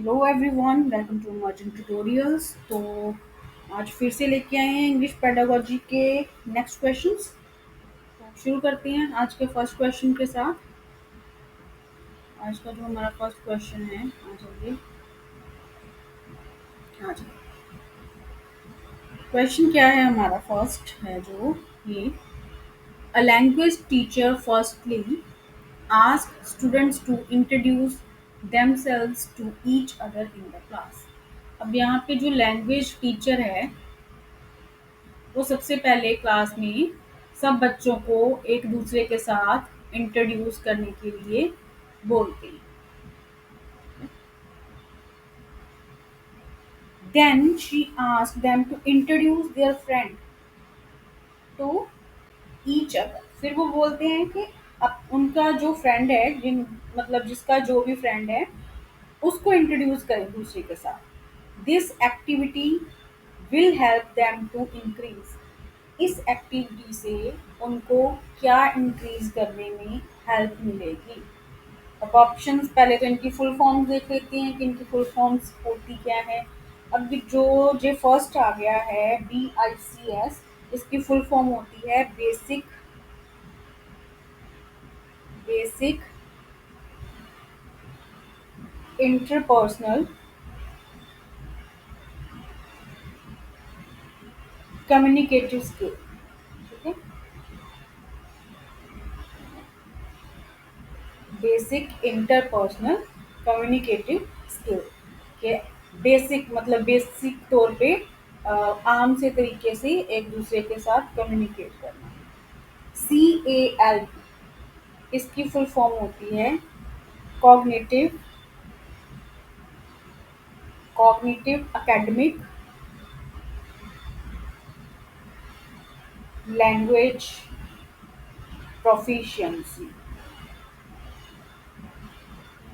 Hello everyone, welcome to emerging tutorials. तो आज फिर से लेके आए हैं इंग्लिश पेडागोजी के नेक्स्ट क्वेश्चंस। तो शुरू करते हैं आज के फर्स्ट क्वेश्चन के साथ। आज का जो हमारा फर्स्ट क्वेश्चन है, आ जाइए। आ जाइए। क्वेश्चन क्या है हमारा? फर्स्ट है जो ये, a language teacher firstly ask students to introduce themselves to each other in the class। अब यहाँ पे जो लैंग्वेज टीचर है वो सबसे पहले क्लास में सब बच्चों को एक दूसरे के साथ इंट्रोड्यूस करने के लिए बोलते हैं। Then she ask them to introduce their friend to each other. फिर वो बोलते हैं कि अब उनका जो फ्रेंड है, जिन मतलब जिसका जो भी फ्रेंड है उसको इंट्रोड्यूस करें दूसरे के साथ। This activity will help them to increase. इस एक्टिविटी से उनको क्या इंक्रीज करने में हेल्प मिलेगी? अब ऑप्शंस पहले तो इनकी फुल फॉर्म्स देख लेते हैं कि इनकी फुल फॉर्म्स होती क्या है। अब जो जो फर्स्ट आ गया है BICS, इसकी फुल फॉर्म होती है बेसिक इंटरपर्सनल कम्युनिकेटिव स्किल। ठीक है, बेसिक इंटरपर्सनल कम्युनिकेटिव स्किल के बेसिक मतलब बेसिक तौर पे आम से तरीके से एक दूसरे के साथ कम्युनिकेट करना। CALP, इसकी फुल फॉर्म होती है cognitive cognitive academic language proficiency.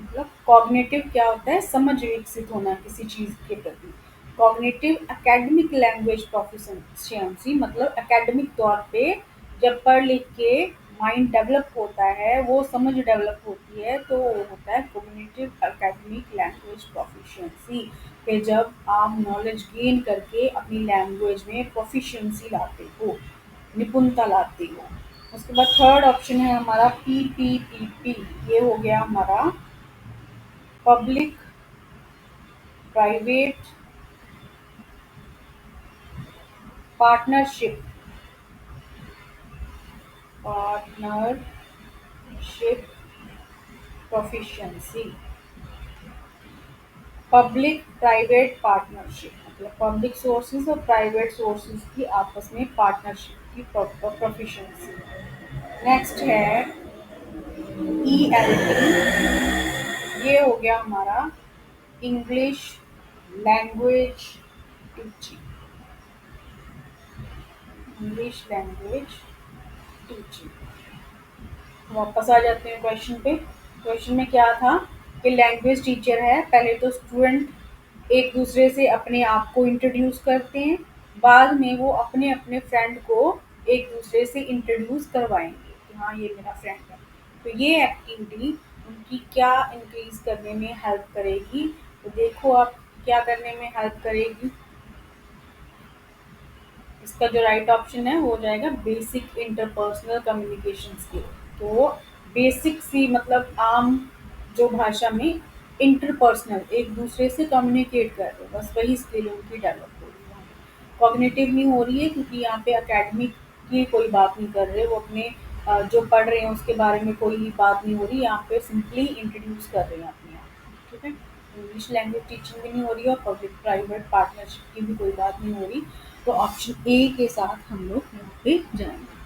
मतलब कॉग्निटिव क्या होता है? समझ विकसित होना किसी चीज के प्रति। कॉग्निटिव एकेडमिक लैंग्वेज प्रोफिशिएंसी मतलब एकेडमिक तौर पे जब पढ़ लिख के माइंड डेवलप होता है, वो समझ डेवलप होती है, तो वो होता है कॉग्निटिव एकेडमिक लैंग्वेज प्रोफिशिएंसी। कि जब आप नॉलेज गेन करके अपनी लैंग्वेज में प्रोफिशिएंसी लाते हो, निपुणता लाते हो। उसके बाद थर्ड ऑप्शन है हमारा PPPP। ये हो गया हमारा public private partnership partnership proficiency. Public private partnership मतलब पब्लिक सोर्सेज और प्राइवेट सोर्सेज की आपस में पार्टनरशिप की प्रोफिशिएंसी। नेक्स्ट है ELT। ये हो गया हमारा English language teaching. English language teaching. वापस आ जाते हैं क्वेश्चन पे। क्वेश्चन में क्या था कि लैंग्वेज टीचर है, पहले तो स्टूडेंट एक दूसरे से अपने आप को इंट्रोड्यूस करते हैं, बाद में वो अपने अपने फ्रेंड को एक दूसरे से इंट्रोड्यूस करवाएंगे कि हाँ ये मेरा फ्रेंड है। तो ये एक्टिविटी उनकी क्या इंक्रीज करने में हेल्प करेगी? तो देखो आप क्या करने में हेल्प करेगी। इसका जो राइट ऑप्शन है वो हो जाएगा बेसिक इंटरपर्सनल कम्युनिकेशन स्किल। तो बेसिक सी मतलब आम जो भाषा में इंटरपर्सनल एक दूसरे से कम्युनिकेट कर रहे हो, बस वही स्किल उनकी डेवलप हो रही है। कॉग्निटिव नहीं हो रही है क्योंकि यहाँ पे एकेडमिक की कोई बात नहीं कर रहे, वो अपने जो पढ़ रहे हैं उसके बारे में कोई बात नहीं हो रही, यहाँ पे सिंपली इंट्रोड्यूस कर रहे हैं अपने आप। ठीक है, इंग्लिश लैंग्वेज टीचिंग भी नहीं हो रही है और पब्लिक प्राइवेट पार्टनरशिप की भी कोई बात नहीं हो रही। तो ऑप्शन ए के साथ हम लोग यहाँ पे जाएंगे।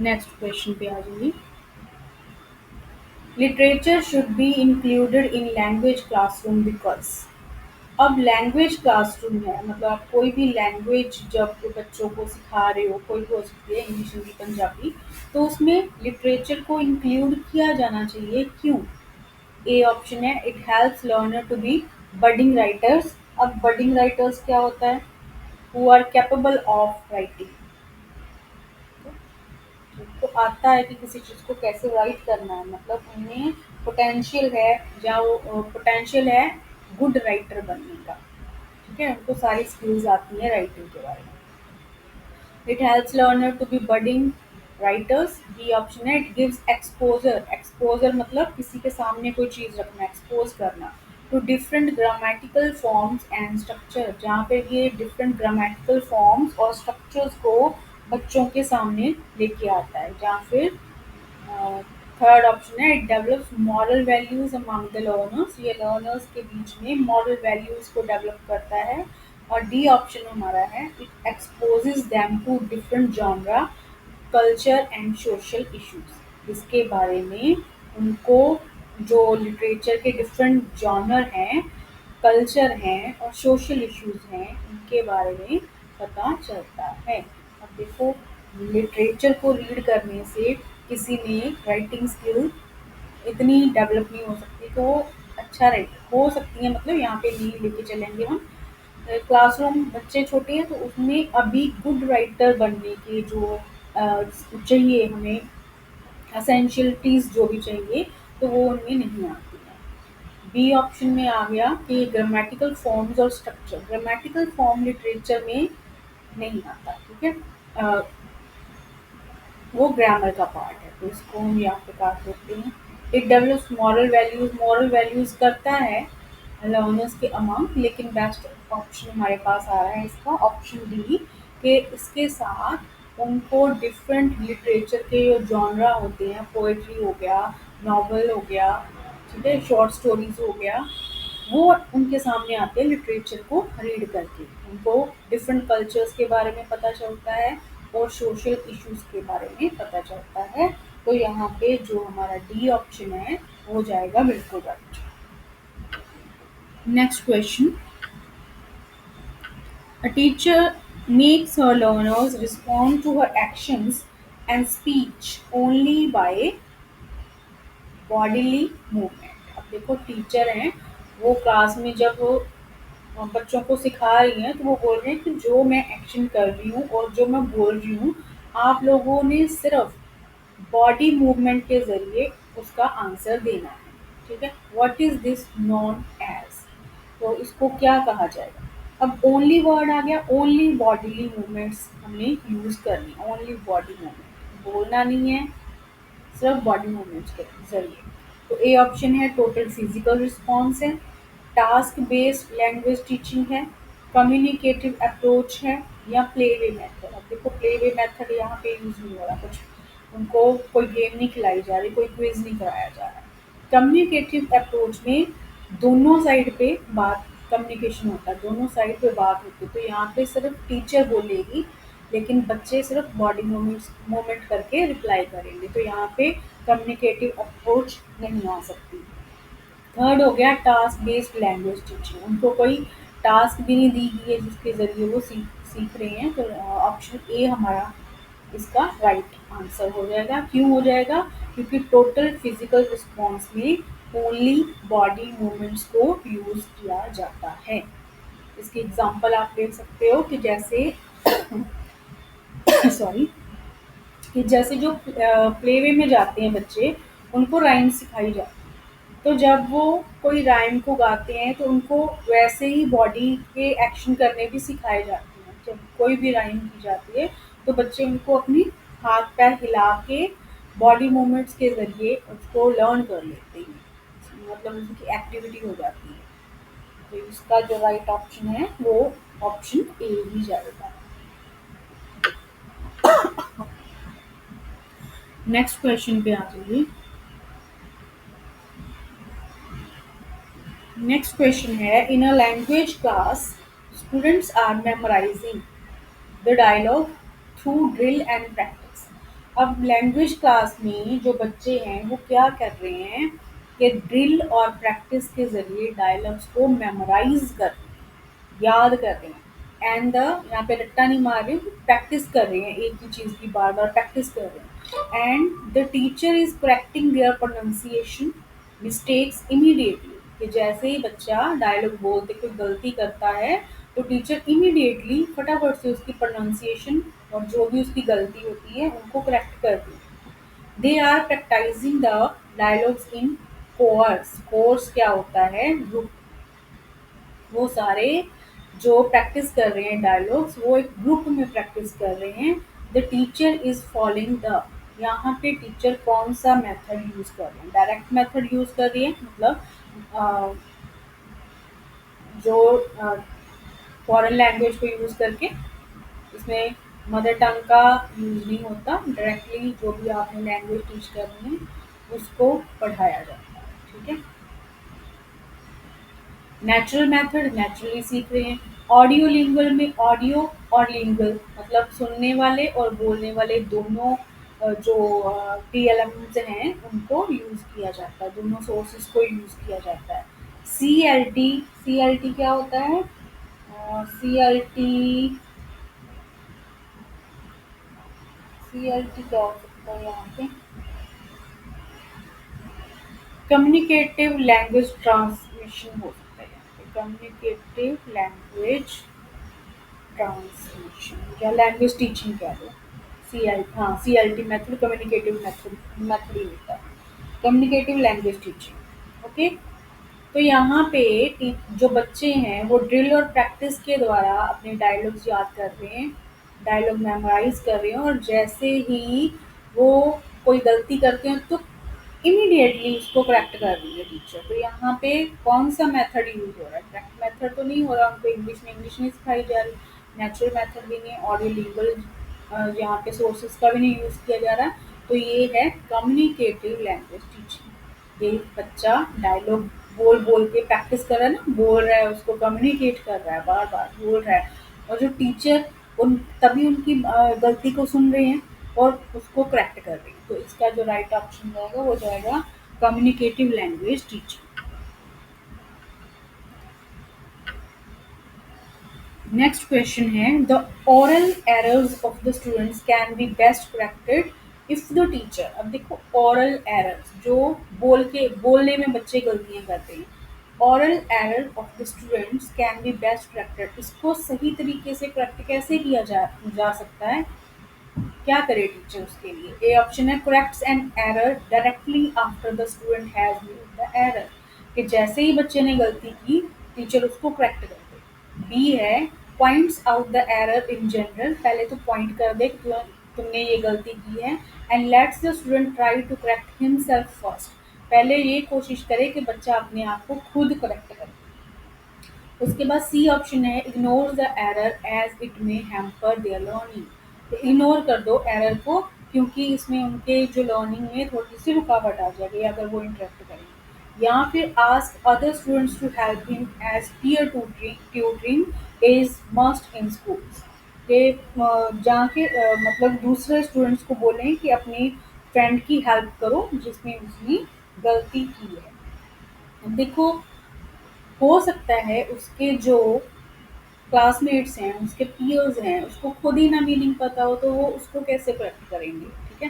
नेक्स्ट क्वेश्चन पे आ जाइए। Literature should be included in language classroom because. अब लैंग्वेज क्लासरूम है मतलब आप कोई भी लैंग्वेज जब बच्चों को सिखा रहे हो, कोई भी हो सकती है, इंग्लिश हिंदी पंजाबी, तो उसमें लिटरेचर को इंक्लूड किया जाना चाहिए। क्यों? ए ऑप्शन है it helps learner to be budding writers. अब बडिंग राइटर्स क्या होता है? Who are capable of writing. उनको आता है कि किसी चीज़ को कैसे राइट करना है, मतलब उनमें पोटेंशियल है, या वो पोटेंशियल है गुड राइटर बनने का। ठीक है, उनको सारी स्किल्स आती हैं राइटिंग के बारे में। It helps learner to be budding writers. B option है, इट गिव्स एक्सपोजर। एक्सपोजर मतलब किसी के सामने कोई चीज़ रखना, एक्सपोज करना। To different grammatical forms and structure, जहाँ पे ये डिफरेंट ग्रामेटिकल फॉर्म्स और स्ट्रक्चर्स को बच्चों के सामने लेके आता है। जहाँ फिर थर्ड ऑप्शन है, it develops moral values among the learners. ये लर्नर्स के बीच में मॉरल वैल्यूज को डेवलप करता है। और डी ऑप्शन हमारा है, it exposes them to different genre, culture and social issues. इसके बारे में उनको जो लिटरेचर के डिफरेंट जॉनर हैं, कल्चर हैं और सोशल इश्यूज हैं, उनके बारे में पता चलता है। अब देखो, लिटरेचर को रीड करने से किसी में राइटिंग स्किल इतनी डेवलप नहीं हो सकती, तो वो अच्छा राइटर हो सकती है, मतलब यहाँ पे नहीं लेके चलेंगे हम। क्लासरूम बच्चे छोटे हैं तो उसमें अभी गुड राइटर बनने के जो चाहिए हमें असेंशियलिटीज जो भी चाहिए, तो वो उनमें नहीं आती है। बी ऑप्शन में आ गया कि ग्रामेटिकल फॉर्म्स और स्ट्रक्चर। ग्रामेटिकल फॉर्म लिटरेचर में नहीं आता। ठीक है, अ, वो ग्रामर का पार्ट है, तो इसको हम यहाँ पे काट देते हैं। It develops moral values. Moral values करता है लर्नर्स के अमंग, लेकिन बेस्ट ऑप्शन हमारे पास आ रहा है इसका ऑप्शन डी, कि इसके साथ उनको डिफरेंट लिटरेचर के जो जॉनरा होते हैं, पोएट्री हो गया, नॉवल हो गया, ठीक है, शॉर्ट स्टोरीज हो गया, वो उनके सामने आते हैं लिटरेचर को रीड करके। उनको डिफरेंट कल्चर्स के बारे में पता चलता है और सोशल इश्यूज के बारे में पता चलता है। तो यहाँ पे जो हमारा डी ऑप्शन है हो जाएगा बिल्कुल right. Next question, a teacher makes her learners respond to her actions and speech only by bodily movement। अब देखो, टीचर हैं, वो क्लास में जब बच्चों को सिखा रही हैं तो वो बोल रहे हैं कि जो मैं एक्शन कर रही हूँ और जो मैं बोल रही हूँ, आप लोगों ने सिर्फ बॉडी मूवमेंट के ज़रिए उसका आंसर देना है। ठीक है, what is this known as, तो इसको क्या कहा जाएगा। अब ओनली वर्ड आ गया, ओनली बॉडीली मूवमेंट्स हमने यूज़ करनी, ओनली बॉडी मूवमेंट, बोलना नहीं है, सिर्फ बॉडी मूवमेंट्स के जरिए। तो ए ऑप्शन है, टोटल फिजिकल रिस्पॉन्स है, टास्क बेस्ड लैंग्वेज टीचिंग है, कम्युनिकेटिव अप्रोच है, या प्ले वे मेथड। अब देखो, प्ले वे मेथड यहाँ पे यूज़ नहीं हो रहा, कुछ उनको कोई गेम नहीं खिलाई जा रही, कोई क्विज नहीं कराया जा रहा है। कम्युनिकेटिव अप्रोच में दोनों साइड पे बात, कम्युनिकेशन होता है, दोनों साइड पे बात होती है। तो यहाँ पे सिर्फ टीचर बोलेगी, लेकिन बच्चे सिर्फ बॉडी मूवमेंट्स मूवमेंट करके रिप्लाई करेंगे, तो यहाँ पे कम्युनिकेटिव अप्रोच नहीं आ सकती। थर्ड हो गया टास्क बेस्ड लैंग्वेज टीचिंग। उनको कोई टास्क भी नहीं दी गई है जिसके ज़रिए वो सीख रहे हैं, तो ऑप्शन ए हमारा इसका राइट आंसर हो जाएगा। क्यों हो जाएगा, क्योंकि टोटल फिजिकल रिस्पॉन्स में ओनली बॉडी मूवमेंट्स को यूज़ किया जाता है। इसकी एग्जांपल आप देख सकते हो कि जैसे सॉरी, कि जैसे जो प्ले वे में जाते हैं बच्चे, उनको राइम सिखाई जाती है, तो जब वो कोई राइम को गाते हैं तो उनको वैसे ही बॉडी के एक्शन करने भी सिखाए जाते हैं। जब कोई भी राइम की जाती है तो बच्चे उनको अपनी हाथ पैर हिला के बॉडी मूवमेंट्स के ज़रिए उसको लर्न कर लेते हैं, मतलब उनकी एक्टिविटी हो जाती है। तो इसका जो राइट ऑप्शन है वो ऑप्शन ए ही जाएगा। नेक्स्ट क्वेश्चन पे आ जाइए। नेक्स्ट क्वेश्चन है, in a language class students are memorising the dialogue through drill and practice. अब लैंग्वेज क्लास में जो बच्चे हैं वो क्या कर रहे हैं कि ड्रिल और प्रैक्टिस के ज़रिए डायलॉग्स को मेमोराइज कर रहे हैं, याद कर रहे हैं। एंड द, यहाँ पे रट्टा नहीं मार रहे, प्रैक्टिस कर रहे हैं, एक ही चीज़ की बार बार प्रैक्टिस कर रहे हैं। And the teacher is correcting their pronunciation mistakes immediately, कि जैसे ही बच्चा डायलॉग बोलते कोई गलती करता है तो टीचर इमीडिएटली फटाफट से उसकी प्रोनाउंसिएशन और जो भी उसकी गलती होती है उनको करेक्ट करती है। They are practising the dialogues in chorus. Chorus क्या होता है? ग्रुप। वो सारे जो प्रैक्टिस कर रहे हैं डायलॉग्स, वो एक ग्रुप में प्रैक्टिस कर रहे हैं। The teacher is following the, यहाँ पे टीचर कौन सा मेथड यूज कर रहे हैं? डायरेक्ट मेथड यूज कर रही है, मतलब अ, जो फॉरेन लैंग्वेज को यूज करके, इसमें मदर टंग का यूज नहीं होता, डायरेक्टली जो भी आपने लैंग्वेज टीच करनी है उसको पढ़ाया जाता है। ठीक है। नेचुरल मेथड, नेचुरली सीख रहे हैं। ऑडियो लिंगुअल में ऑडियो और लिंगुअल मतलब सुनने वाले और बोलने वाले दोनों जो टीएलएम्स हैं उनको यूज किया जाता है, दोनों सोर्सेस को यूज किया जाता है। सीएलटी, सीएलटी क्या होता है? सीएलटी, सीएलटी क्या हो सकता है यहाँ पे? कम्युनिकेटिव लैंग्वेज ट्रांसमिशन हो सकता है यहाँ पे, कम्युनिकेटिव लैंग्वेज ट्रांसमिशन या लैंग्वेज टीचिंग कह लो। हाँ, CLT method communicative method method ही होता है, कम्युनिकेटिव लैंग्वेज टीचिंग। ओके। तो यहाँ पे जो बच्चे हैं वो ड्रिल और प्रैक्टिस के द्वारा अपने डायलॉग्स याद कर रहे हैं, डायलॉग मेमोराइज कर रहे हैं, और जैसे ही वो कोई गलती करते हैं तो इमीडिएटली उसको करेक्ट कर रही है टीचर। तो यहाँ पे कौन सा मेथड यूज हो रहा है? करेक्ट मेथड तो नहीं हो रहा, उनको इंग्लिश में इंग्लिश नहीं सिखाई जा रही, नेचुरल मेथड भी नहीं, ऑडियो लिंगुअल यहाँ पे सोर्सेज का भी नहीं यूज किया जा रहा। तो ये है कम्युनिकेटिव लैंग्वेज टीचिंग। ये बच्चा डायलॉग बोल बोल के प्रैक्टिस कर रहा है ना, बोल रहा है, उसको कम्युनिकेट कर रहा है, बार बार बोल रहा है, और जो टीचर उन तभी उनकी गलती को सुन रहे हैं और उसको करेक्ट कर रही है। तो इसका जो राइट ऑप्शन रहेगा वो जाएगा communicative language teaching. Next question है, the oral errors of the students can be best corrected if the teacher. अब देखो, ओरल एरर्स जो बोलने में बच्चे गलतियां करते हैं, oral error of the students can be best corrected, इसको सही तरीके से करेक्ट कैसे किया जा सकता है? क्या करे टीचर उसके लिए? ए ऑप्शन है, corrects an error directly after the student has made the error, कि जैसे ही बच्चे ने गलती की टीचर उसको करेक्ट कर दे। बी है, points out the error in general, पहले तो पॉइंट कर दे कि तुमने ये गलती की है, and lets the student try to correct himself first, पहले ये कोशिश करे कि बच्चा अपने आप को खुद करेक्ट करे। उसके बाद सी ऑप्शन है, ignore the error as it may hamper their learning, तो इग्नोर कर दो एरर को, क्योंकि इसमें उनके जो लर्निंग में थोड़ी सी रुकावट आ जाएगी अगर वो इंटरेक्ट करेंगे। या फिर ask other students to help him as peer tutoring is must in schools, के जाके मतलब दूसरे स्टूडेंट्स को बोलें कि अपनी फ्रेंड की हेल्प करो जिसमें उसने गलती की है। देखो, हो सकता है उसके जो क्लासमेट्स हैं, उसके पीयर्स हैं, उसको खुद ही ना मीनिंग पता हो, तो वो उसको कैसे करेक्ट करेंगे? ठीक है।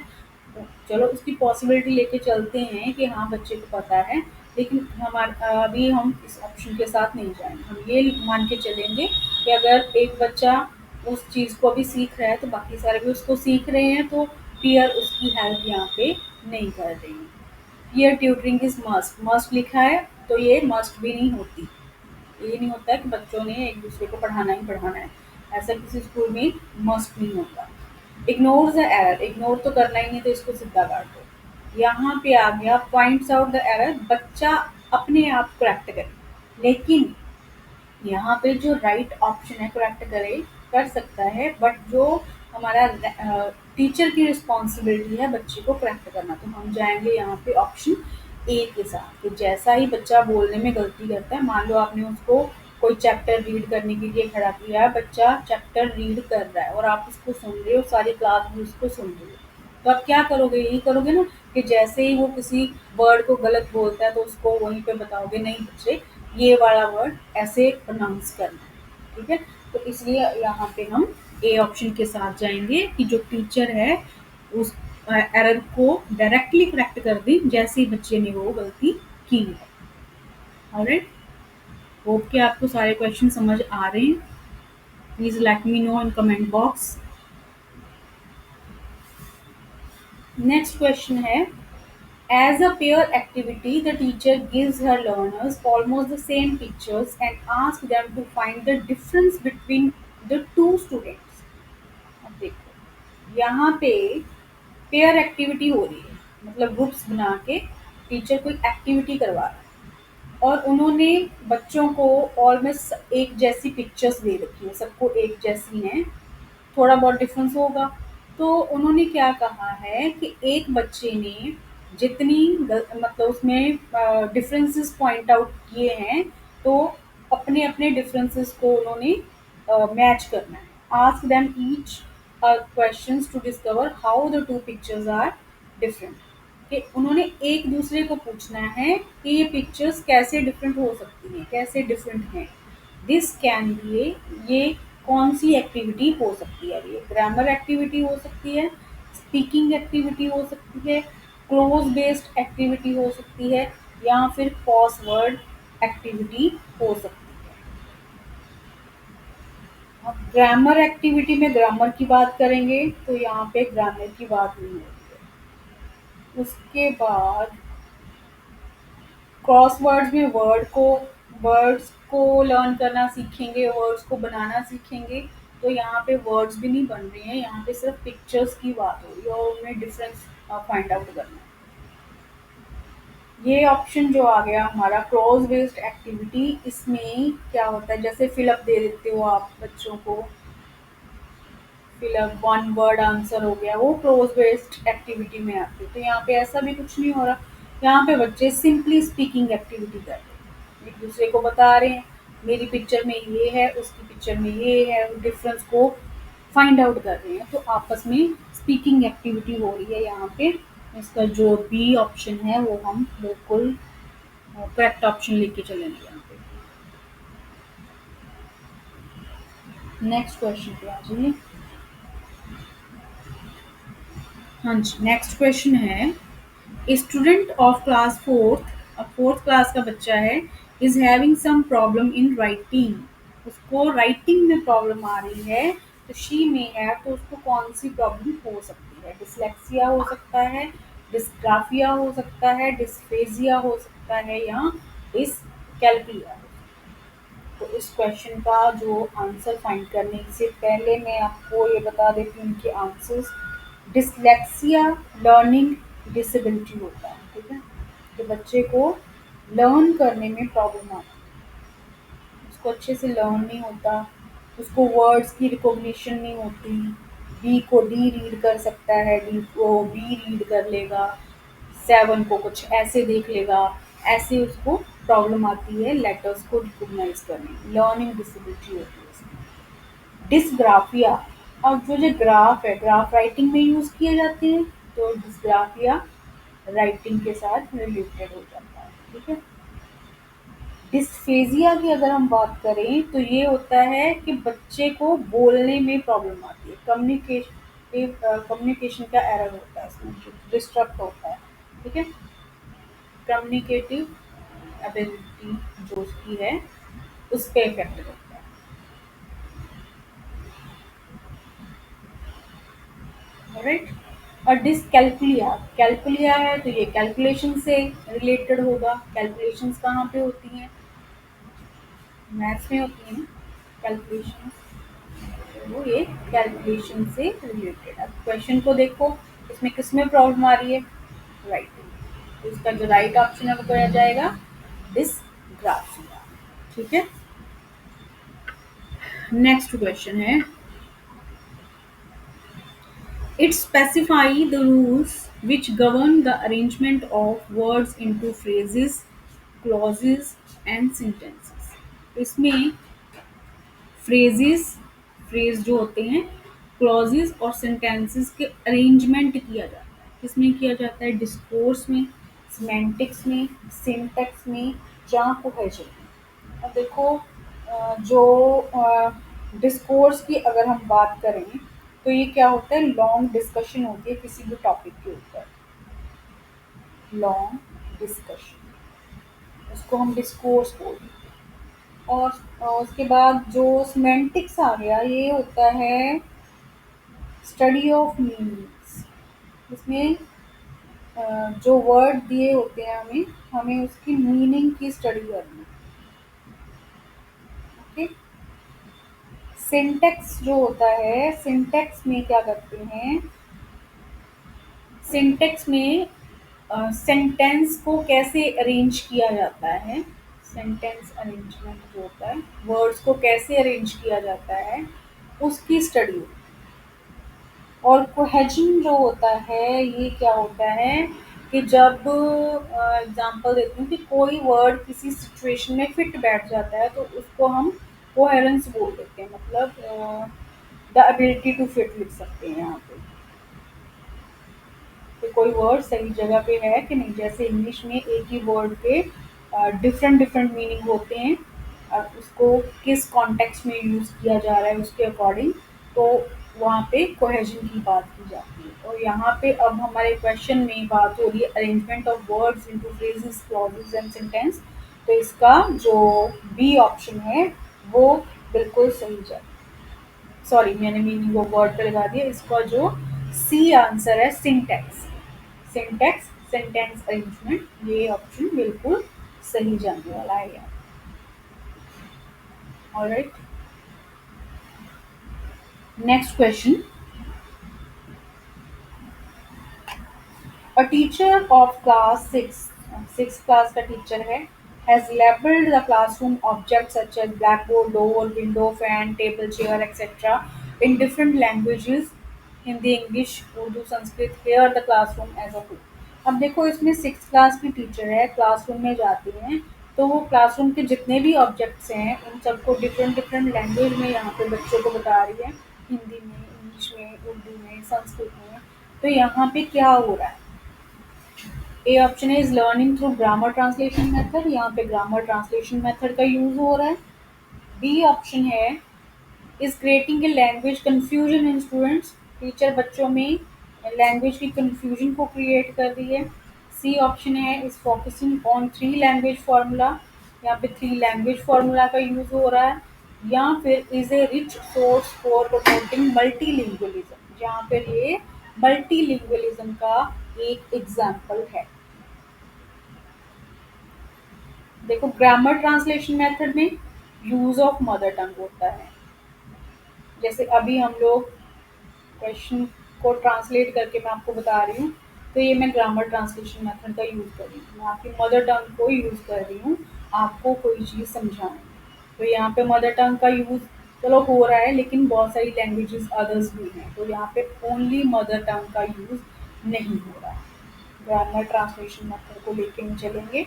तो चलो उसकी पॉसिबिलिटी लेके चलते हैं कि हाँ बच्चे को पता है, लेकिन हमारा अभी हम इस ऑप्शन के साथ नहीं जाएंगे, हम ये मान के चलेंगे कि अगर एक बच्चा उस चीज़ को अभी सीख रहा है तो बाकी सारे भी उसको सीख रहे हैं, तो पीयर उसकी हेल्प यहाँ पे नहीं कर रही है। Peer tutoring is must, must लिखा है तो ये मस्ट भी नहीं होती, ये नहीं होता है कि बच्चों ने एक दूसरे को पढ़ाना ही पढ़ाना है, ऐसा किसी स्कूल में मस्ट नहीं होता। इग्नोर द एरर, इग्नोर तो करना ही नहीं तो इसको सीधा काट दो। यहाँ पे आ गया पॉइंट्स आउट द एरर, बच्चा अपने आप करेक्ट करे, लेकिन यहाँ पे जो राइट ऑप्शन है करेक्ट करे, कर सकता है, बट जो हमारा टीचर की रिस्पॉन्सिबिलिटी है बच्चे को करेक्ट करना, तो हम जाएंगे यहाँ पे ऑप्शन ए के साथ। तो जैसा ही बच्चा बोलने में गलती करता है, मान लो आपने उसको कोई चैप्टर रीड करने के लिए खड़ा किया है, बच्चा चैप्टर रीड कर रहा है और आप उसको सुन रहे हो, सारी क्लास भी उसको सुन रही है, तो आप क्या करोगे? यही करोगे ना कि जैसे ही वो किसी वर्ड को गलत बोलता है तो उसको वहीं पे बताओगे, नहीं बच्चे ये वाला वर्ड ऐसे प्रोनाउंस करना है। ठीक है। तो इसलिए यहाँ पे हम ए ऑप्शन के साथ जाएंगे कि जो टीचर है उस एरर को डायरेक्टली करेक्ट कर दी जैसे ही बच्चे ने वो गलती की है। ऑलराइट, होप कि आपको सारे क्वेश्चन समझ आ रहे हैं। Please let me know in comment box. Next question है, as a peer activity the teacher gives her learners almost the same pictures and asks them to find the difference between the two students. अब देखो यहाँ पे pair activity हो रही है, मतलब groups बना के टीचर कोई एक्टिविटी करवा रहा है और उन्होंने बच्चों को ऑलमोस्ट एक जैसी पिक्चर्स दे रखी है, सबको एक जैसी हैं, थोड़ा बहुत डिफरेंस होगा। तो उन्होंने क्या कहा है कि एक बच्चे ने जितनी मतलब उसमें डिफरेंसेस पॉइंट आउट किए हैं, तो अपने अपने डिफरेंसेस को उन्होंने मैच करना है। Ask them each questions to discover how the two pictures are different. कि उन्होंने एक दूसरे को पूछना है कि ये पिक्चर्स कैसे डिफरेंट हो सकती हैं, कैसे डिफरेंट हैं। दिस कैन बी ये कौन सी एक्टिविटी हो सकती है? ये ग्रामर एक्टिविटी हो सकती है, स्पीकिंग एक्टिविटी हो सकती है, क्लोज बेस्ड एक्टिविटी हो सकती है, या फिर क्रॉसवर्ड एक्टिविटी हो सकती है। अब ग्रामर एक्टिविटी में ग्रामर की बात करेंगे तो यहाँ पे ग्रामर की बात नहीं होती है। उसके बाद क्रॉसवर्ड्स में वर्ड्स को लर्न करना सीखेंगे, वर्ड्स को बनाना सीखेंगे। तो यहाँ पे वर्ड्स भी नहीं बन रहे हैं, यहाँ पे सिर्फ पिक्चर्स की बात हो रही है और उनमें डिफरेंस फाइंड आउट करना है। ये ऑप्शन जो आ गया हमारा क्रॉस बेस्ड एक्टिविटी, इसमें क्या होता है, जैसे फिलअप दे देते हो आप बच्चों को, फिलअप वन वर्ड आंसर हो गया, वो क्लोज बेस्ड एक्टिविटी में आती है। तो यहाँ पे ऐसा भी कुछ नहीं हो रहा, यहाँ पे बच्चे सिंपली स्पीकिंग एक्टिविटी कर रहे हैं, एक दूसरे को बता रहे हैं मेरी पिक्चर में ये है, उसकी पिक्चर में ये है, डिफरेंस को फाइंड आउट कर रहे हैं। तो आपस में स्पीकिंग एक्टिविटी हो रही है यहाँ पे। इसका जो बी ऑप्शन है वो हम बिल्कुल करेक्ट ऑप्शन लेके चलेंगे यहाँ पे। नेक्स्ट क्वेश्चन पे आ जाइए। हाँ जी, नेक्स्ट क्वेश्चन है, स्टूडेंट ऑफ क्लास फोर्थ, अब फोर्थ क्लास का बच्चा है, is having some problem in writing. उसको राइटिंग में प्रॉब्लम आ रही है, तो शी में है, तो उसको कौन सी प्रॉब्लम हो सकती है? डिसलेक्सिया हो सकता है, डिस्ग्राफिया हो सकता है, डिस्फेजिया हो सकता है, या डिसकैल्कुलिया। तो इस क्वेश्चन का जो आंसर फाइंड करने से पहले मैं आपको ये बता देती हूँ इनके आंसर्स। डिसलेक्सिया लर्निंग डिसेबिलिटी होता है, ठीक है, तो बच्चे को लर्न करने में प्रॉब्लम आती है, उसको अच्छे से लर्न नहीं होता, उसको वर्ड्स की रिकॉग्निशन नहीं होती। बी को डी रीड कर सकता है, डी को बी रीड कर लेगा, सेवन को कुछ ऐसे देख लेगा, ऐसे उसको प्रॉब्लम आती है लेटर्स को रिकॉग्नाइज करने में, लर्निंग डिसेबिलिटी होती है उसमें। डिसग्राफिया, अब जो ग्राफ है, ग्राफ राइटिंग में यूज किए जाते हैं, तो डिसग्राफिया राइटिंग के साथ रिलेटेड हो जाता है, ठीक है। डिस्फेजिया की अगर हम बात करें तो ये होता है कि बच्चे को बोलने में प्रॉब्लम आती है, कम्युनिकेशन का एरर होता है इसमें, डिस्टर्ब होता है, ठीक है। कम्युनिकेटिव एबिलिटी जो उसकी है उस पर इफेक्ट करता है। राइट। और डिसकैल्कुलिया, कैलकुलिया है तो ये कैलकुलेशन से रिलेटेड होगा। कैलकुलेशंस कहाँ पे होती हैं? मैथ्स में होती हैं कैलकुलेशन, वो ये कैलकुलेशन से रिलेटेड। अब क्वेश्चन को देखो, इसमें किसमें प्रॉब्लम आ रही है? राइटिंग। तो इसका जो राइट ऑप्शन है वो क्या जाएगा? डिसग्राफिया, ठीक है। नेक्स्ट क्वेश्चन है, it specify the rules which govern the arrangement of words into phrases, clauses and sentences। इसमें phrases, phrase जो होते हैं, clauses और sentences के arrangement किया जाता है। किसमें किया जाता है? डिस्कोर्स में, सिमेंटिक्स में, सिंटैक्स में, या कोहेजन में। अब देखो जो डिस्कोर्स की अगर हम बात करें तो ये क्या होता है? लॉन्ग डिस्कशन होती है किसी भी टॉपिक के ऊपर, लॉन्ग डिस्कशन, उसको हम डिस्कोर्स बोलते हैं। और उसके बाद जो सिमेंटिक्स आ गया, ये होता है स्टडी ऑफ मीनिंग्स, इसमें जो वर्ड दिए होते हैं हमें हमें उसकी मीनिंग की स्टडी करनी है। ओके। सिंटेक्स जो होता है, सिंटेक्स में क्या करते हैं, सिंटेक्स में सेंटेंस को कैसे अरेंज किया जाता है, सेंटेंस अरेंजमेंट जो होता है, वर्ड्स को कैसे अरेंज किया जाता है, उसकी स्टडी। और कोहेजन जो होता है ये क्या होता है कि जब एग्जांपल देती हूँ कि कोई वर्ड किसी सिचुएशन में फिट बैठ जाता है तो उसको हम कोहेरेंस बोल देते हैं, मतलब द एबिलिटी टू फिट लिख सकते हैं यहाँ पे कि कोई वर्ड सही जगह पे है कि नहीं। जैसे इंग्लिश में एक ही वर्ड के डिफरेंट डिफरेंट मीनिंग होते हैं, उसको किस कॉन्टेक्स्ट में यूज़ किया जा रहा है उसके अकॉर्डिंग, तो वहाँ पे कोहेजन की बात की जाती है। और यहाँ पे अब हमारे क्वेश्चन में बात हो रही है arrangement of words into phrases, clauses and sentence. तो इसका जो बी ऑप्शन है वो बिल्कुल सही है। सॉरी, मैंने मीनिंग ऑफ वर्ड पे लगा दिया। इसका जो सी आंसर है सिंटेक्स, सिंटेक्स सेंटेंस अरेंजमेंट, ये ऑप्शन बिल्कुल सही जाने वाला है यार। Alright, next question. A teacher of class 6, 6th class का टीचर है, has labeled the classroom objects such as blackboard, door, window, fan, table, chair, etc. in different languages, Hindi, English, Urdu, Sanskrit. Here the classroom as a whole। अब देखो इसमें 6th class की teacher है, classroom में जाती हैं तो वो क्लासरूम के जितने भी ऑब्जेक्ट्स हैं उन सबको डिफरेंट डिफरेंट लैंग्वेज में यहाँ पे बच्चों को बता रही है, हिंदी में, इंग्लिश में, उर्दू में, संस्कृत में। तो यहाँ पे क्या हो रहा है, A option is learning through grammar translation method, यहाँ पे ग्रामर ट्रांसलेशन मेथड का यूज हो रहा है। बी ऑप्शन है is creating a language confusion in students, teacher बच्चों में लैंग्वेज की कंफ्यूजन को क्रिएट कर रही है। सी ऑप्शन है is focusing on three language formula, यहाँ पे थ्री लैंग्वेज फार्मूला का यूज हो रहा है। या फिर is a rich source for promoting multilingualism, जहाँ पर ये मल्टीलिंगुअलिज्म का एक एग्जाम्पल है। देखो ग्रामर ट्रांसलेशन मेथड में यूज ऑफ मदर टंग होता है, जैसे अभी हम लोग क्वेश्चन को ट्रांसलेट करके मैं आपको बता रही हूँ, तो ये मैं ग्रामर ट्रांसलेशन मेथड का यूज कर रही हूँ, मैं आपकी मदर टंग को यूज कर रही हूँ आपको कोई चीज़ समझाने। तो यहाँ पे मदर टंग का यूज चलो हो रहा है, लेकिन बहुत सारी लैंग्वेजेस अदर्स भी हैं, तो यहाँ पे ओनली मदर टंग का यूज नहीं हो रहा है। ग्रामर ट्रांसलेशन मेथड को लेके हम चलेंगे।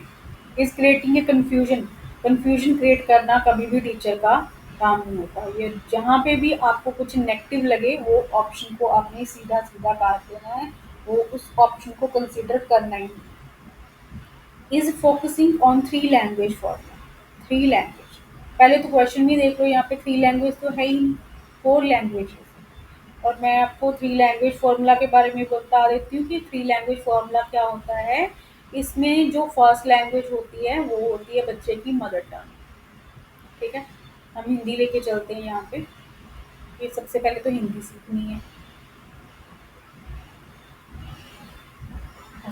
Is creating a confusion, confusion create करना कभी भी टीचर का काम नहीं होता। ये जहाँ पे भी आपको कुछ नेगेटिव लगे वो ऑप्शन को आपने सीधा सीधा काट देना है, वो उस ऑप्शन को कंसिडर करना ही नहीं। Is focusing on three language formula, three language, पहले तो क्वेश्चन में देख लो, यहाँ पे थ्री लैंग्वेज तो है ही नहीं, फोर लैंग्वेज। और मैं आपको थ्री लैंग्वेज फार्मूला के बारे में बता देती हूँ कि थ्री लैंग्वेज फार्मूला क्या होता है। इसमें जो फर्स्ट लैंग्वेज होती है वो होती है बच्चे की मदर टंग। ठीक है, हम हिंदी लेके चलते हैं यहाँ पे। ये सबसे पहले तो हिंदी सीखनी है,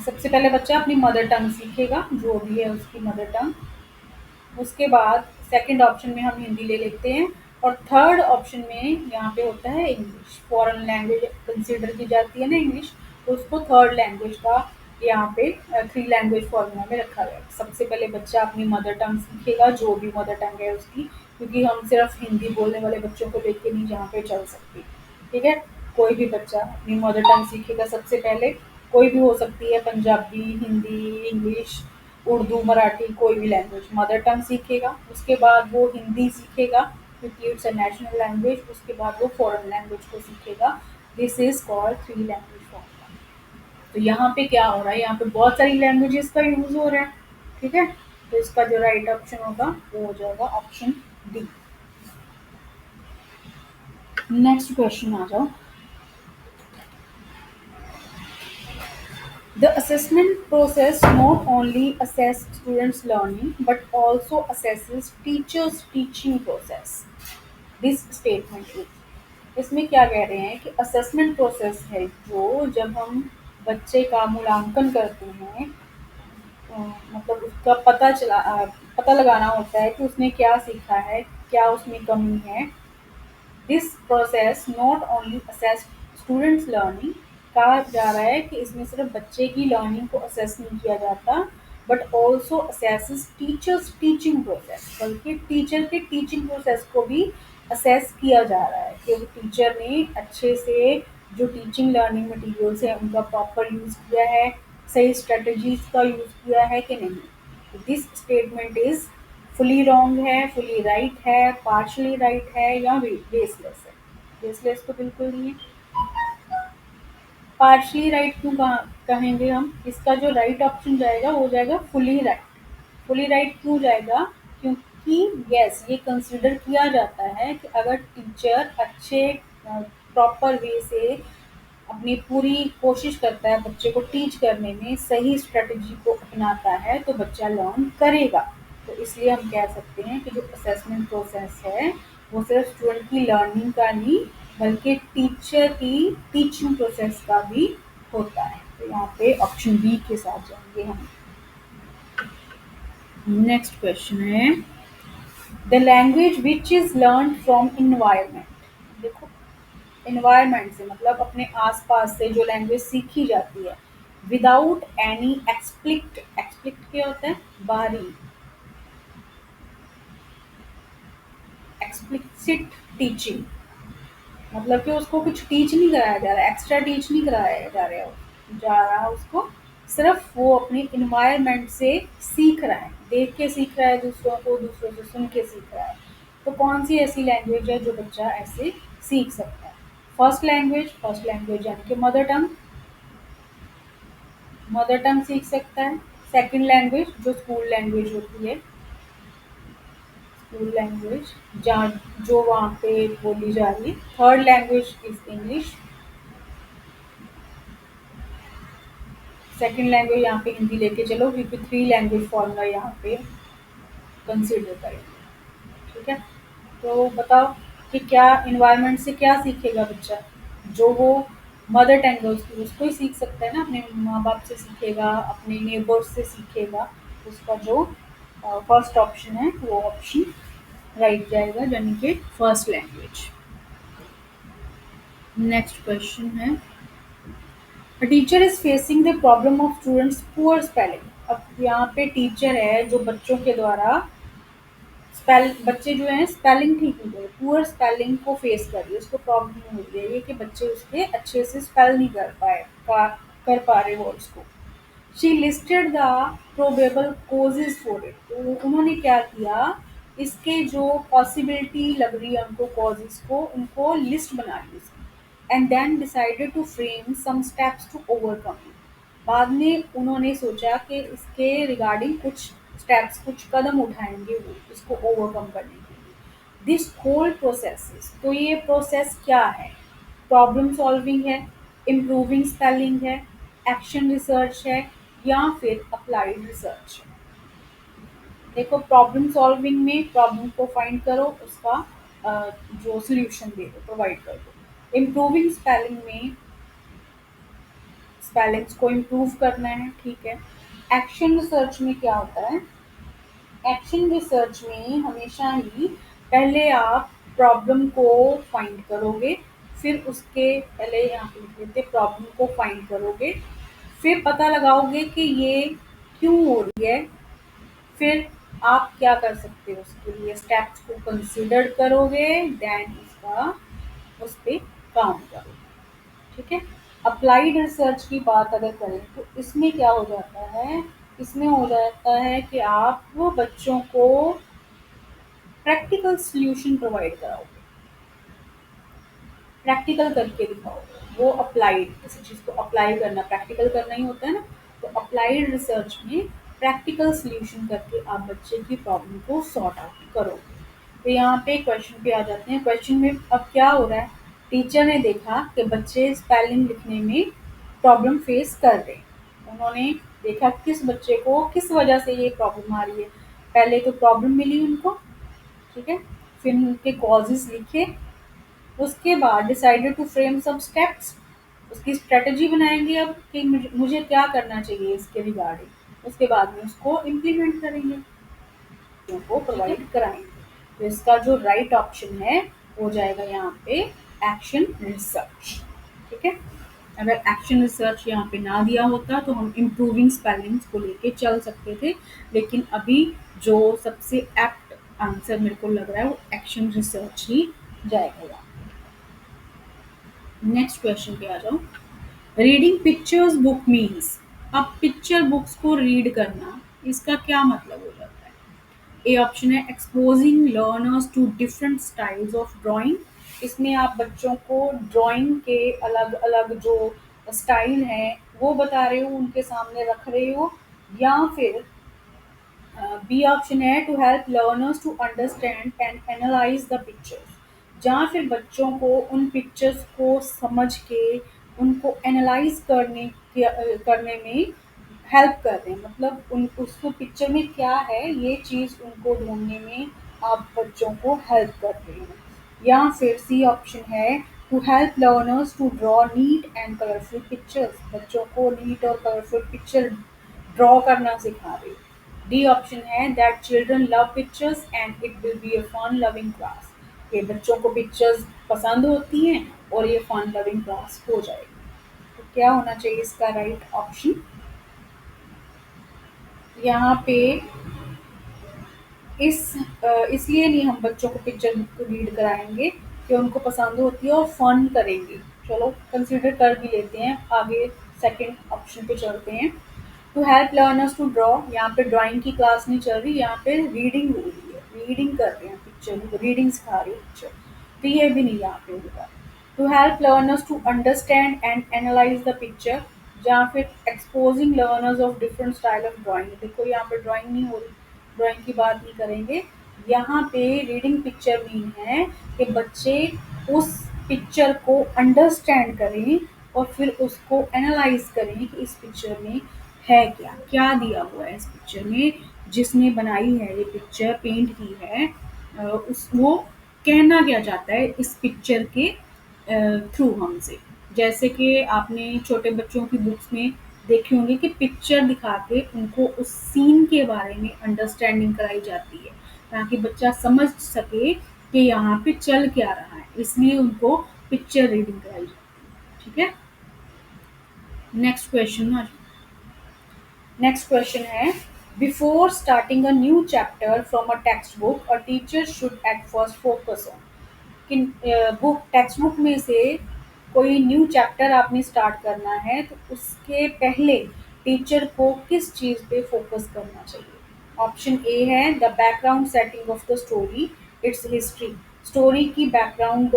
सबसे पहले बच्चा अपनी मदर टंग सीखेगा जो भी है उसकी मदर टंग। उसके बाद सेकंड ऑप्शन में हम हिंदी ले लेते हैं, और थर्ड ऑप्शन में यहाँ पे होता है इंग्लिश, फॉरेन लैंग्वेज कंसिडर की जाती है ना इंग्लिश, तो उसको थर्ड लैंग्वेज का यहाँ पे थ्री लैंग्वेज फॉर्मूला में रखा गया है। सबसे पहले बच्चा अपनी मदर टंग सीखेगा जो भी मदर टंग है उसकी, क्योंकि हम सिर्फ हिंदी बोलने वाले बच्चों को लेके नहीं जहाँ पे चल सकते। ठीक है, कोई भी बच्चा अपनी मदर टंग सीखेगा सबसे पहले, कोई भी हो सकती है, पंजाबी, हिंदी, इंग्लिश, उर्दू, मराठी, कोई भी लैंग्वेज मदर टंग सीखेगा। उसके बाद वो हिंदी सीखेगा क्योंकि इट्स अ नेशनल लैंग्वेज। उसके बाद वो फॉरेन लैंग्वेज को सीखेगा। This is called three language formula. तो यहाँ पे क्या हो रहा है, यहाँ पे बहुत सारी लैंग्वेजेस का यूज हो रहा है। ठीक है, तो इसका जो राइट ऑप्शन होगा वो हो जाएगा ऑप्शन डी। नेक्स्ट क्वेश्चन आ जाओ। The assessment process not only assess students' learning but also assesses teachers' teaching process. This statement is, इसमें क्या कह रहे हैं कि असेसमेंट प्रोसेस है जो जब हम बच्चे का मूल्यांकन करते हैं, अ, मतलब उसका पता लगाना होता है कि उसने क्या सीखा है, क्या उसमें कमी है। This process not only assess students learning, कहा जा रहा है कि इसमें सिर्फ बच्चे की लर्निंग को असेस नहीं किया जाता, but also assesses teachers teaching process, बल्कि टीचर के टीचिंग प्रोसेस को भी असेस किया जा रहा है कि टीचर ने अच्छे से जो टीचिंग लर्निंग मटेरियल्स है उनका प्रॉपर यूज़ किया है, सही स्ट्रेटजीज का यूज़ किया है कि नहीं। This statement is fully wrong है, फुली राइट है, पार्शली राइट है या बेसलेस है। बेसलेस तो बिल्कुल नहीं है। पार्शली राइट क्यों कहेंगे हम, इसका जो राइट ऑप्शन जाएगा वो जाएगा फुली राइट। फुली राइट क्यों जाएगा, क्योंकि यस ये कंसिडर किया जाता है कि अगर टीचर अच्छे प्रॉपर वे से अपनी पूरी कोशिश करता है बच्चे को टीच करने में, सही स्ट्रेटजी को अपनाता है तो बच्चा लर्न करेगा। तो इसलिए हम कह सकते हैं कि जो असेसमेंट प्रोसेस है वो सिर्फ स्टूडेंट की लर्निंग का नहीं, बल्कि टीचर की टीचिंग प्रोसेस का भी होता है। तो यहाँ पे ऑप्शन बी के साथ जाएंगे हम। नेक्स्ट क्वेश्चन है, the language which is learn from environment. देखो, एनवायरनमेंट से मतलब अपने आसपास से जो लैंग्वेज सीखी जाती है, विदाउट एनी एक्सप्लिक्ट, एक्सप्लिक्ट क्या होता है, बाहरी, एक्सप्लिसिट टीचिंग, मतलब कि उसको कुछ टीच नहीं कराया जा रहा, एक्स्ट्रा टीच नहीं कराया जा रहा उसको, सिर्फ वो अपने इन्वायरमेंट से सीख रहा है, देख के सीख रहा है दूसरों को, दूसरों से सुन के सीख रहा है। तो कौन सी ऐसी लैंग्वेज है जो बच्चा ऐसे सीख सकता है। फर्स्ट लैंग्वेज यानी कि मदर टंग, मदर टंग सीख सकता है। सेकंड लैंग्वेज जो स्कूल लैंग्वेज होती है, स्कूल लैंग्वेज जहाँ जो वहाँ पे बोली जा रही है। Third language is English. Second language यहाँ पे हिंदी लेके चलो, क्योंकि थ्री लैंग्वेज फॉर्मूला यहाँ पे कंसिडर करेंगे। ठीक है, तो बताओ कि क्या इन्वायरमेंट से क्या सीखेगा बच्चा, जो वो मदर टंग है उसकी उसको ही सीख सकता है ना, अपने माँ बाप से सीखेगा, अपने नेबर्स से सीखेगा। उसका जो फर्स्ट ऑप्शन है वो ऑप्शन राइट जाएगा, यानी कि फर्स्ट लैंग्वेज। नेक्स्ट क्वेश्चन है, A teacher is facing the problem of students poor spelling। अब यहाँ पे टीचर है जो बच्चों के द्वारा बच्चे जो हैं स्पेलिंग ठीक नहीं करे, पुअर स्पेलिंग को फेस कर रही है, उसको प्रॉब्लम हो रही है ये कि बच्चे उसके अच्छे से स्पेल नहीं कर पा रहे वर्ड्स को। She listed the probable causes for it. तो उन्होंने क्या किया, इसके जो पॉसिबिलिटी लग रही है उनको कॉजेज को, उनको लिस्ट बना ली इसकी, and then decided to frame some steps to overcome it. बाद में उन्होंने सोचा कि इसके रिगार्डिंग कुछ स्टेप्स, कुछ कदम उठाएंगे वो इसको ओवरकम करने के लिए। दिस होल प्रोसेस, तो ये प्रोसेस क्या है, प्रॉब्लम सॉल्विंग है, इम्प्रूविंग स्पेलिंग है, एक्शन रिसर्च है या फिर अप्लाइड रिसर्च है। देखो, प्रॉब्लम सॉल्विंग में प्रॉब्लम को फाइंड करो, उसका जो सोल्यूशन दे दो, प्रोवाइड कर दो। इम्प्रूविंग स्पेलिंग में स्पेलिंग्स को इम्प्रूव करना है, ठीक है। एक्शन रिसर्च में क्या होता है, एक्शन रिसर्च में हमेशा ही पहले आप प्रॉब्लम को फाइंड करोगे, फिर उसके पहले यहाँ पे लिख लेते, प्रॉब्लम को फाइंड करोगे, फिर पता लगाओगे कि ये क्यों हो रही है, फिर आप क्या कर सकते हो उसके लिए, स्टेप्स को कंसिडर करोगे, देन उसका उस पर काम करोगे। ठीक है। अप्लाइड रिसर्च की बात अगर करें तो इसमें क्या हो जाता है, इसमें हो जाता है कि आप वो बच्चों को प्रैक्टिकल सॉल्यूशन प्रोवाइड कराओगे, प्रैक्टिकल करके दिखाओगे। वो अप्लाइड, किसी चीज़ को अप्लाई करना प्रैक्टिकल करना ही होता है ना, तो अप्लाइड रिसर्च में प्रैक्टिकल सॉल्यूशन करके आप बच्चे की प्रॉब्लम को सॉर्ट आउट करोगे। तो यहाँ पे क्वेश्चन पे आ जाते हैं। क्वेश्चन में अब क्या हो रहा है, टीचर ने देखा कि बच्चे स्पेलिंग लिखने में प्रॉब्लम फेस कर रहे हैं। उन्होंने देखा किस बच्चे को किस वजह से ये प्रॉब्लम आ रही है, पहले तो प्रॉब्लम मिली उनको, ठीक है, फिर उनके कॉजेज लिखे, उसके बाद decided to frame some steps, उसकी स्ट्रेटजी बनाएंगे अब कि मुझे क्या करना चाहिए इसके रिगार्डिंग, उसके बाद में उसको इम्प्लीमेंट करेंगे, को ठीक है। प्रोवाइड कराएंगे। तो इसका जो राइट ऑप्शन है हो जाएगा यहाँ पे एक्शन रिसर्च। ठीक है। अगर एक्शन रिसर्च यहाँ पे ना दिया होता तो हम इम्प्रूविंग स्पेलिंग्स को लेके चल सकते थे, लेकिन अभी जो सबसे एप्ट आंसर मेरे को लग रहा है वो एक्शन रिसर्च ही जाएगा। नेक्स्ट क्वेश्चन पे आ जाओ। रीडिंग पिक्चर्स बुक मीन्स, अब पिक्चर बुक्स को रीड करना इसका क्या मतलब हो जाता है? ए ऑप्शन है exposing learners to different styles of drawing, इसमें आप बच्चों को ड्राइंग के अलग अलग जो स्टाइल हैं वो बता रहे हो, उनके सामने रख रहे हो। या फिर बी ऑप्शन है to help learners to understand and analyse the pictures, जहाँ फिर बच्चों को उन पिक्चर्स को समझ के उनको एनालाइज करने में हेल्प कर रहे हैं, मतलब उन उसको पिक्चर में क्या है ये चीज़ उनको ढूंढने में आप बच्चों को हेल्प कर रहे हैं। या फिर सी ऑप्शन है to help learners to draw neat and colourful pictures, बच्चों को नीट और कलरफुल पिक्चर ड्रॉ करना सिखा रहे हैं। डी ऑप्शन है that children love pictures and it will be a fun loving class, ये बच्चों को पिक्चर्स पसंद होती हैं और ये फन लविंग क्लास हो जाएगी। तो क्या होना चाहिए इसका राइट ऑप्शन? यहाँ पे इसलिए नहीं हम बच्चों को पिक्चर बुक रीड कराएंगे कि उनको पसंद होती है और फन करेंगे। चलो कंसिडर कर भी लेते हैं, आगे सेकंड ऑप्शन पे चलते हैं। To help learners to draw, यहाँ पे ड्राइंग की क्लास नहीं चल रही, यहाँ पे रीडिंग हो रही है, रीडिंग कर रहे हैं पिक्चर, रीडिंग सिखा रही है पिक्चर, तो ये भी नहीं यहाँ पे होगा। To help learners to understand and analyse the picture, जहाँ फिर exposing learners of different style of drawing, देखो यहाँ पे ड्राइंग नहीं हो रही, ड्राइंग की बात नहीं करेंगे। यहाँ पे रीडिंग पिक्चर मीन है कि बच्चे उस पिक्चर को अंडरस्टैंड करें और फिर उसको एनालाइज करें कि इस पिक्चर में है क्या, क्या दिया हुआ है इस पिक्चर में, जिसने बनाई है ये पिक्चर पेंट की है, उस वो कहना क्या चाहता है इस पिक्चर के थ्रू हमसे। जैसे कि आपने छोटे बच्चों की बुक्स में देखे होंगे कि पिक्चर दिखा के उनको उस सीन के बारे में अंडरस्टैंडिंग कराई जाती है, ताकि बच्चा समझ सके कि यहाँ पे चल क्या रहा है, इसलिए उनको पिक्चर रीडिंग कराई जाती है। ठीक है। Next question. नेक्स्ट क्वेश्चन है before starting a new chapter from a text book a teacher should at first focus on, कि बुक टेक्स्ट बुक में से कोई न्यू चैप्टर आपने स्टार्ट करना है तो उसके पहले टीचर को किस चीज़ पे फोकस करना चाहिए? ऑप्शन ए है the background setting of the story, it's history, story की बैकग्राउंड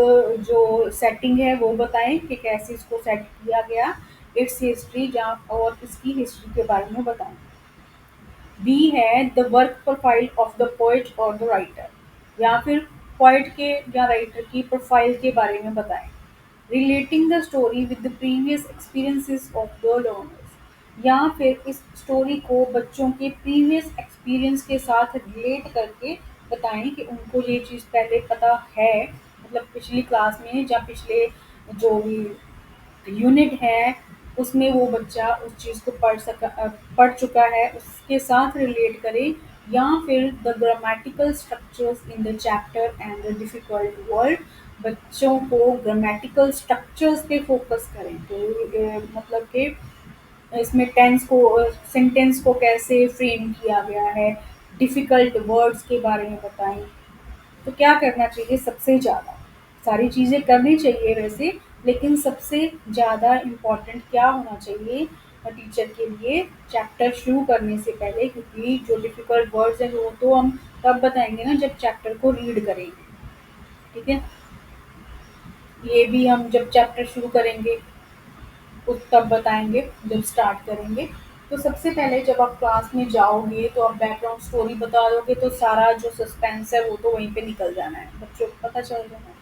जो सेटिंग है वो बताएं कि कैसे इसको सेट किया गया, इट्स हिस्ट्री, जहाँ और इसकी हिस्ट्री के बारे में बताएं। बी है the work profile of the poet और द राइटर, या फिर पोएट के या राइटर की प्रोफाइल के बारे में बताएं। Relating the story with the previous experiences of the learners, या फिर इस स्टोरी को बच्चों के प्रीवियस एक्सपीरियंस के साथ रिलेट करके बताएं कि उनको ये चीज़ पहले पता है, मतलब पिछली क्लास में या पिछले जो भी यूनिट है उसमें वो बच्चा उस चीज़ को पढ़ चुका है, उसके साथ रिलेट करें। या फिर the grammatical structures in the chapter and the difficult word, बच्चों को ग्रामेटिकल स्ट्रक्चर्स पे फोकस करें, तो मतलब कि इसमें टेंस को सेंटेंस को कैसे फ्रेम किया गया है, डिफ़िकल्ट वर्ड्स के बारे में बताएं। तो क्या करना चाहिए सबसे ज़्यादा? सारी चीज़ें करनी चाहिए वैसे, लेकिन सबसे ज़्यादा इम्पोर्टेंट क्या होना चाहिए टीचर के लिए चैप्टर शुरू करने से पहले, क्योंकि जो डिफ़िकल्ट वर्ड्स हैं वो तो हम तब बताएंगे ना जब चैप्टर को रीड करेंगे। ठीक है। ये भी हम जब चैप्टर शुरू करेंगे उस तब बताएंगे जब स्टार्ट करेंगे। तो सबसे पहले जब आप क्लास में जाओगे तो आप बैकग्राउंड स्टोरी बता दोगे तो सारा जो सस्पेंस है वो तो वहीं पे निकल जाना है, बच्चों को पता चल जाना है।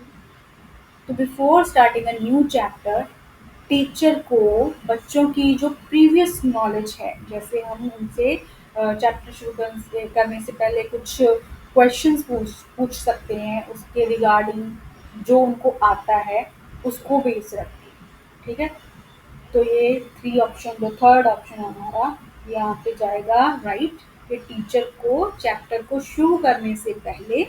तो before starting a new chapter teacher को बच्चों की जो प्रीवियस नॉलेज है, जैसे हम उनसे चैप्टर शुरू करने से पहले कुछ क्वेश्चंस पूछ पूछ सकते हैं उसके रिगार्डिंग, जो उनको आता है उसको बेस रख के। ठीक है। तो ये थ्री ऑप्शन, जो थर्ड ऑप्शन हमारा यहाँ पे जाएगा राइट, कि टीचर को चैप्टर को शुरू करने से पहले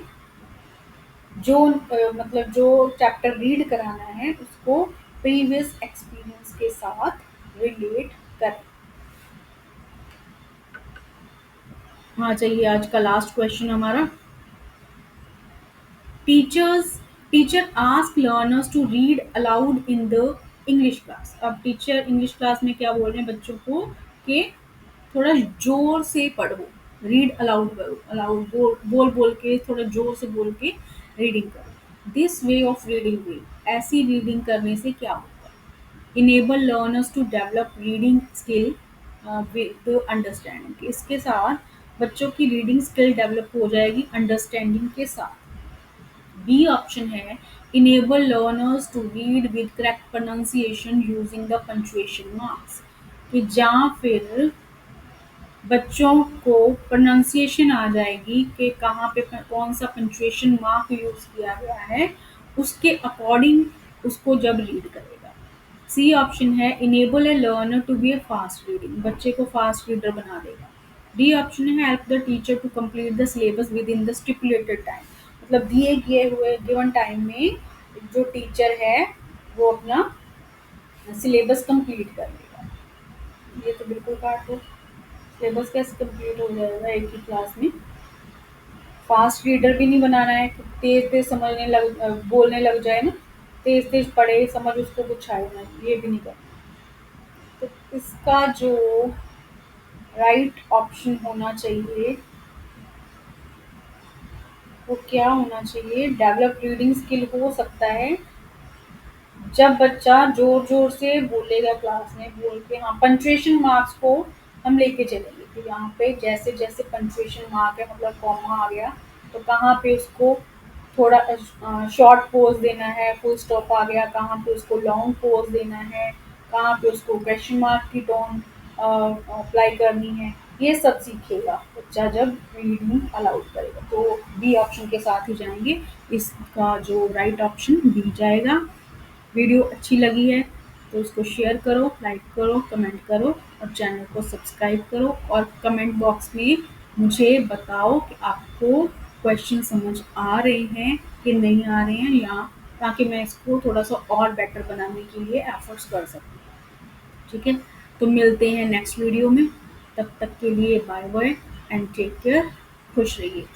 जो मतलब जो चैप्टर रीड कराना है उसको प्रीवियस एक्सपीरियंस के साथ रिलेट करें। हाँ चलिए, आज का लास्ट क्वेश्चन हमारा, teachers teacher ask learners to read aloud in the English class. अब टीचर इंग्लिश क्लास में क्या बोल रहे हैं बच्चों को कि थोड़ा जोर से पढ़ो, रीड अलाउड करो, अलाउड बोल बोल बोल के थोड़ा जोर से बोल के रीडिंग करो। This way of reading will, ऐसी रीडिंग करने से क्या होगा, enable learners to develop reading skill with understanding. इसके साथ बच्चों की रीडिंग स्किल डेवलप हो जाएगी अंडरस्टैंडिंग के साथ। बी ऑप्शन है, enable learners to read with correct pronunciation using the punctuation marks, कि जहाँ फिर बच्चों को प्रोनाउंसिएशन आ जाएगी कि कहाँ पे कौन सा पंचुएशन मार्क यूज किया गया है, उसके अकॉर्डिंग उसको जब रीड करेगा। सी ऑप्शन है, enable a learner to be a fast reading, बच्चे को फास्ट रीडर बना देगा। डी ऑप्शन है, help the teacher to complete the syllabus within the stipulated time, मतलब दिए गए हुए गिवन टाइम में जो टीचर है वो अपना सिलेबस कंप्लीट कर लेगा। ये तो बिल्कुल काट दो, सिलेबस कैसे कंप्लीट हो जाएगा एक ही क्लास में। फास्ट रीडर भी नहीं बनाना है कि तेज तेज समझने लग बोलने लग जाए ना, तेज तेज पढ़े समझ उसको कुछ आए ना, ये भी नहीं करना। तो इसका जो राइट ऑप्शन होना चाहिए वो क्या होना चाहिए, डेवलप रीडिंग स्किल हो सकता है जब बच्चा जोर जोर से बोलेगा क्लास में, बोल के हाँ पंचुएशन मार्क्स को हम लेके चलेंगे कि यहाँ पे जैसे जैसे पंचुएशन मार्क है, मतलब कॉमा आ गया तो कहाँ पे उसको थोड़ा शॉर्ट पोज देना है, फुल स्टॉप आ गया कहाँ पे उसको लॉन्ग पोज देना है, कहाँ पे उसको क्वेश्चन मार्क की टोन अप्लाई करनी है, ये सब सीखेगा बच्चा जब रीडिंग अलाउड करेगा। तो बी ऑप्शन के साथ ही जाएंगे, इसका जो राइट ऑप्शन बी जाएगा। वीडियो अच्छी लगी है तो उसको शेयर करो, लाइक करो, कमेंट करो और चैनल को सब्सक्राइब करो, और कमेंट बॉक्स में मुझे बताओ कि आपको क्वेश्चन समझ आ रहे हैं कि नहीं आ रहे हैं, या ताकि मैं इसको थोड़ा सा और बेटर बनाने के लिए एफर्ट्स कर सकूँ। ठीक है, तो मिलते हैं नेक्स्ट वीडियो में, तब तक के लिए bye bye and take care, खुश रहिए।